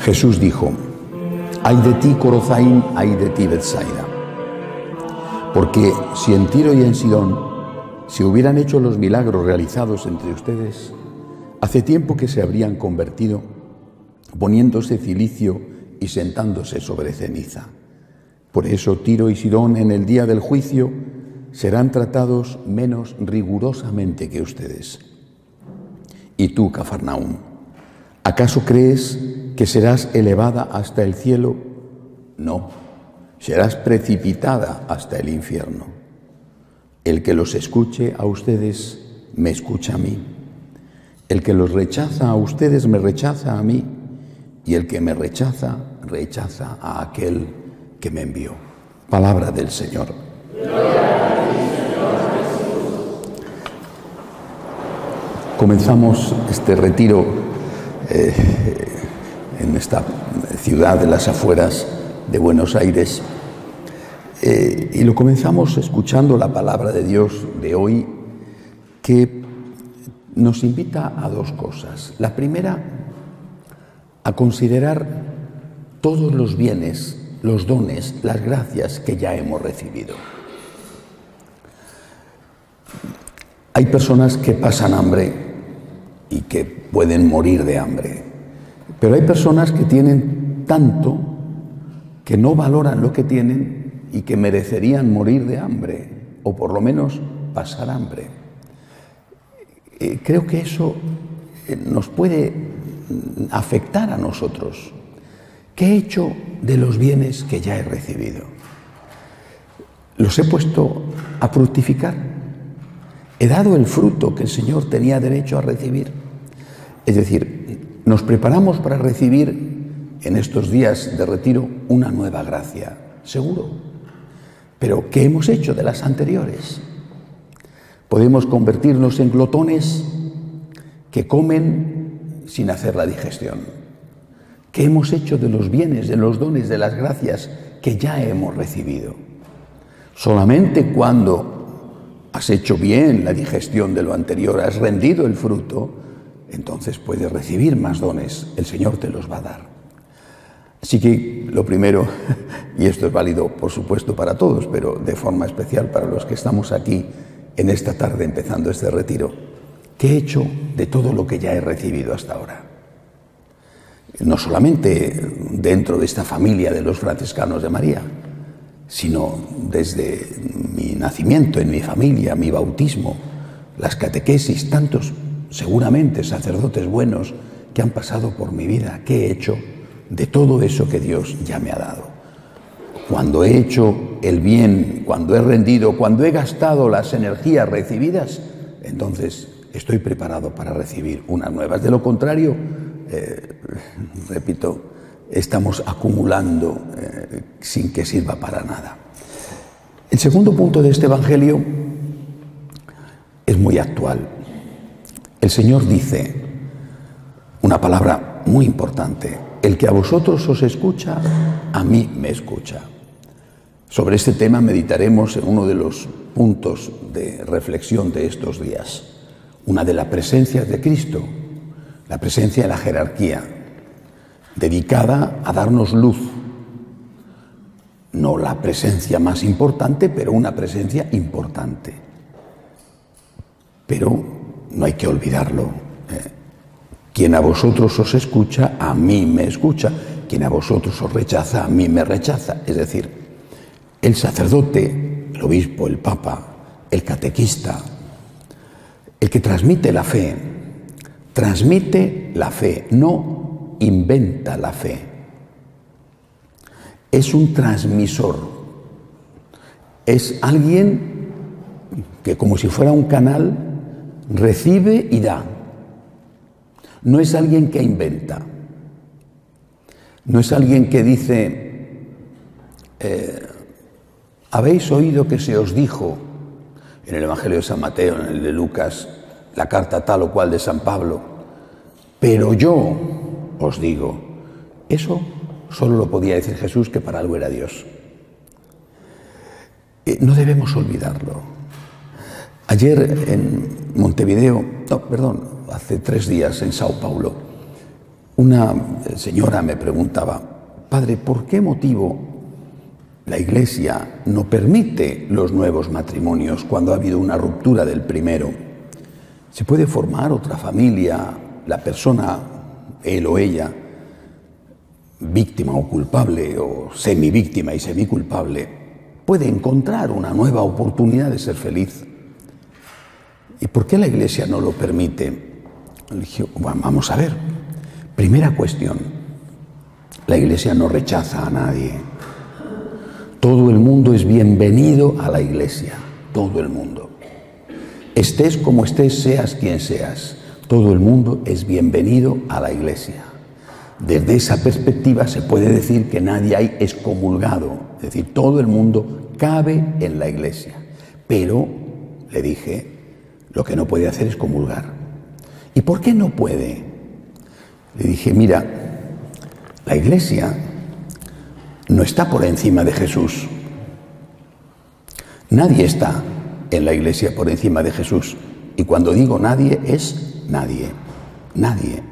Jesús dijo: «Ay de ti, Corozaín, ay de ti, Betsaida, porque si en Tiro y en Sidón se hubieran hecho los milagros realizados entre ustedes, hace tiempo que se habrían convertido, poniéndose cilicio y sentándose sobre ceniza. Por eso Tiro y Sidón en el día del juicio serán tratados menos rigurosamente que ustedes. Y tú, Cafarnaúm, ¿acaso crees que serás elevada hasta el cielo? No, serás precipitada hasta el infierno. El que los escuche a ustedes, me escucha a mí. El que los rechaza a ustedes, me rechaza a mí. Y el que me rechaza, rechaza a aquel que me envió». Palabra del Señor. Comenzamos este retiro en esta ciudad de las afueras de Buenos Aires y lo comenzamos escuchando la palabra de Dios de hoy, que nos invita a dos cosas. La primera, a considerar todos los bienes, los dones, las gracias que ya hemos recibido. Hay personas que pasan hambre y que pueden morir de hambre, pero hay personas que tienen tanto que no valoran lo que tienen y que merecerían morir de hambre, o por lo menos pasar hambre. Creo que eso nos puede afectar a nosotros. ¿Qué he hecho de los bienes que ya he recibido? ¿Los he puesto a fructificar? ¿He dado el fruto que el Señor tenía derecho a recibir? Es decir, nos preparamos para recibir en estos días de retiro una nueva gracia, seguro. Pero ¿qué hemos hecho de las anteriores? Podemos convertirnos en glotones que comen sin hacer la digestión. ¿Qué hemos hecho de los bienes, de los dones, de las gracias que ya hemos recibido? Solamente cuando has hecho bien la digestión de lo anterior, has rendido el fruto, entonces puedes recibir más dones, el Señor te los va a dar. Así que lo primero, y esto es válido por supuesto para todos, pero de forma especial para los que estamos aquí en esta tarde empezando este retiro, ¿qué he hecho de todo lo que ya he recibido hasta ahora? No solamente dentro de esta familia de los franciscanos de María, sino desde mi nacimiento, en mi familia, mi bautismo, las catequesis, tantos seguramente sacerdotes buenos que han pasado por mi vida. ¿Qué he hecho de todo eso que Dios ya me ha dado? Cuando he hecho el bien, cuando he rendido, cuando he gastado las energías recibidas, entonces estoy preparado para recibir unas nuevas. De lo contrario, repito, estamos acumulando sin que sirva para nada. El segundo punto de este Evangelio es muy actual. El Señor dice una palabra muy importante: el que a vosotros os escucha, a mí me escucha. Sobre este tema meditaremos en uno de los puntos de reflexión de estos días. Una de las presencias de Cristo, la presencia de la jerarquía, dedicada a darnos luz. No la presencia más importante, pero una presencia importante. Pero no hay que olvidarlo. Quien a vosotros os escucha, a mí me escucha. Quien a vosotros os rechaza, a mí me rechaza. Es decir, el sacerdote, el obispo, el papa, el catequista, el que transmite la fe, no inventa la fe. Es un transmisor. Es alguien que, como si fuera un canal, recibe y da. No es alguien que inventa. No es alguien que dice, habéis oído que se os dijo en el Evangelio de San Mateo, en el de Lucas, la carta tal o cual de San Pablo, pero yo os digo. Eso solo lo podía decir Jesús, que para algo era Dios. No debemos olvidarlo. Ayer en Montevideo, hace 3 días en Sao Paulo, Una señora me preguntaba: padre, ¿por qué motivo la Iglesia no permite los nuevos matrimonios cuando ha habido una ruptura del primero? ¿Se puede formar otra familia? La persona, él o ella, víctima o culpable, o semivíctima y semiculpable, puede encontrar una nueva oportunidad de ser feliz. ¿Y por qué la Iglesia no lo permite? Le dije: bueno, vamos a ver. Primera cuestión: la Iglesia no rechaza a nadie. Todo el mundo es bienvenido a la Iglesia, todo el mundo. Estés como estés, seas quien seas, todo el mundo es bienvenido a la Iglesia. Desde esa perspectiva se puede decir que nadie hay excomulgado, es decir, todo el mundo cabe en la Iglesia. Pero, le dije, lo que no puede hacer es comulgar. ¿Y por qué no puede? Le dije: mira, la Iglesia no está por encima de Jesús. Nadie está en la Iglesia por encima de Jesús. Y cuando digo nadie, es nadie. Nadie.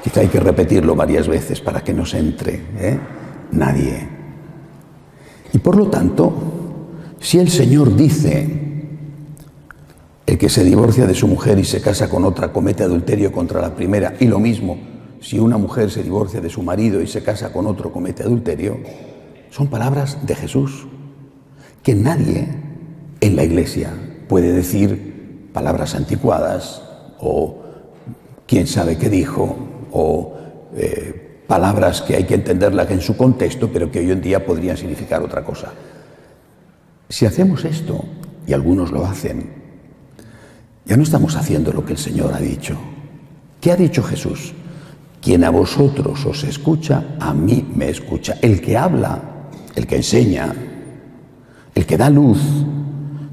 Quizá hay que repetirlo varias veces para que nos entre, Nadie. Y por lo tanto, si el Señor dice: el que se divorcia de su mujer y se casa con otra comete adulterio contra la primera, y lo mismo, si una mujer se divorcia de su marido y se casa con otro comete adulterio, son palabras de Jesús, que nadie en la Iglesia puede decir palabras anticuadas o quién sabe qué dijo o palabras que hay que entenderlas en su contexto, pero que hoy en día podrían significar otra cosa. Si hacemos esto, y algunos lo hacen, ya no estamos haciendo lo que el Señor ha dicho. ¿Qué ha dicho Jesús? Quien a vosotros os escucha, a mí me escucha. El que habla, el que enseña, el que da luz,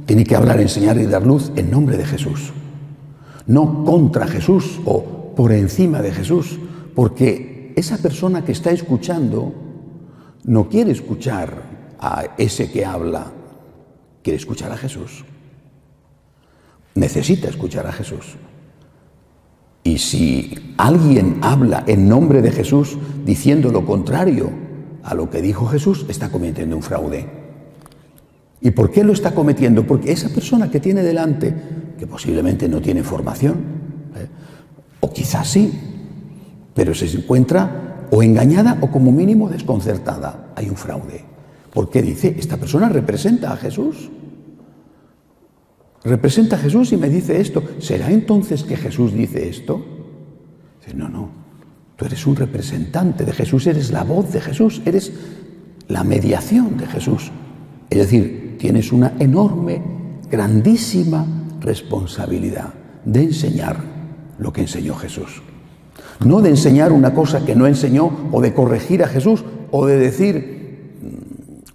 tiene que hablar, enseñar y dar luz en nombre de Jesús. No contra Jesús o por encima de Jesús, porque esa persona que está escuchando no quiere escuchar a ese que habla, quiere escuchar a Jesús. Necesita escuchar a Jesús. Y si alguien habla en nombre de Jesús diciendo lo contrario a lo que dijo Jesús, está cometiendo un fraude. ¿Y por qué lo está cometiendo? Porque esa persona que tiene delante, que posiblemente no tiene formación, o quizás sí, pero se encuentra o engañada o como mínimo desconcertada. Hay un fraude. ¿Por qué dice? Esta persona representa a Jesús. Representa a Jesús y me dice esto. ¿Será entonces que Jesús dice esto? Dice: no, tú eres un representante de Jesús, eres la voz de Jesús, eres la mediación de Jesús. Es decir, tienes una enorme, grandísima responsabilidad de enseñar lo que enseñó Jesús. No de enseñar una cosa que no enseñó, o de corregir a Jesús, o de decir: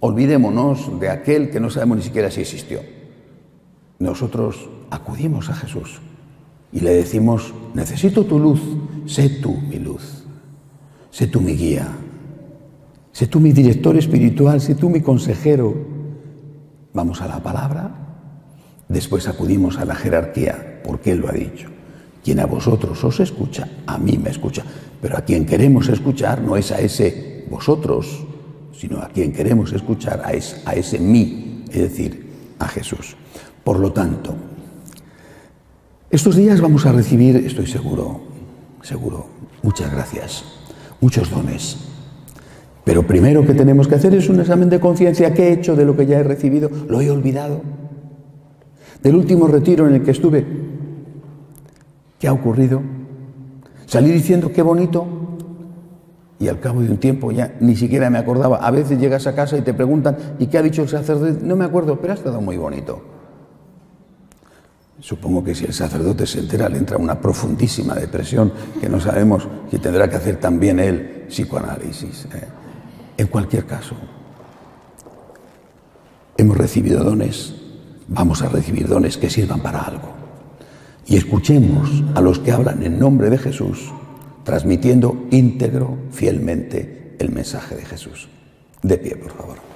olvidémonos de aquel que no sabemos ni siquiera si existió. Nosotros acudimos a Jesús y le decimos: necesito tu luz, sé tú mi luz, sé tú mi guía, sé tú mi director espiritual, sé tú mi consejero. Vamos a la palabra, después acudimos a la jerarquía, porque Él lo ha dicho. Quien a vosotros os escucha, a mí me escucha. Pero a quien queremos escuchar no es a ese vosotros, sino a quien queremos escuchar a ese mí, es decir, a Jesús. Por lo tanto, estos días vamos a recibir, estoy seguro, muchas gracias, muchos dones. Pero primero que tenemos que hacer es un examen de conciencia. ¿Qué he hecho de lo que ya he recibido? ¿Lo he olvidado? Del último retiro en el que estuve, ¿qué ha ocurrido? Salí diciendo qué bonito y al cabo de un tiempo ya ni siquiera me acordaba. A veces llegas a casa y te preguntan: ¿y qué ha dicho el sacerdote? No me acuerdo, pero ha estado muy bonito. Supongo que si el sacerdote se entera le entra una profundísima depresión que no sabemos si tendrá que hacer también él psicoanálisis. En cualquier caso, hemos recibido dones, vamos a recibir dones que sirvan para algo. Y escuchemos a los que hablan en nombre de Jesús, transmitiendo íntegro, fielmente el mensaje de Jesús. De pie, por favor.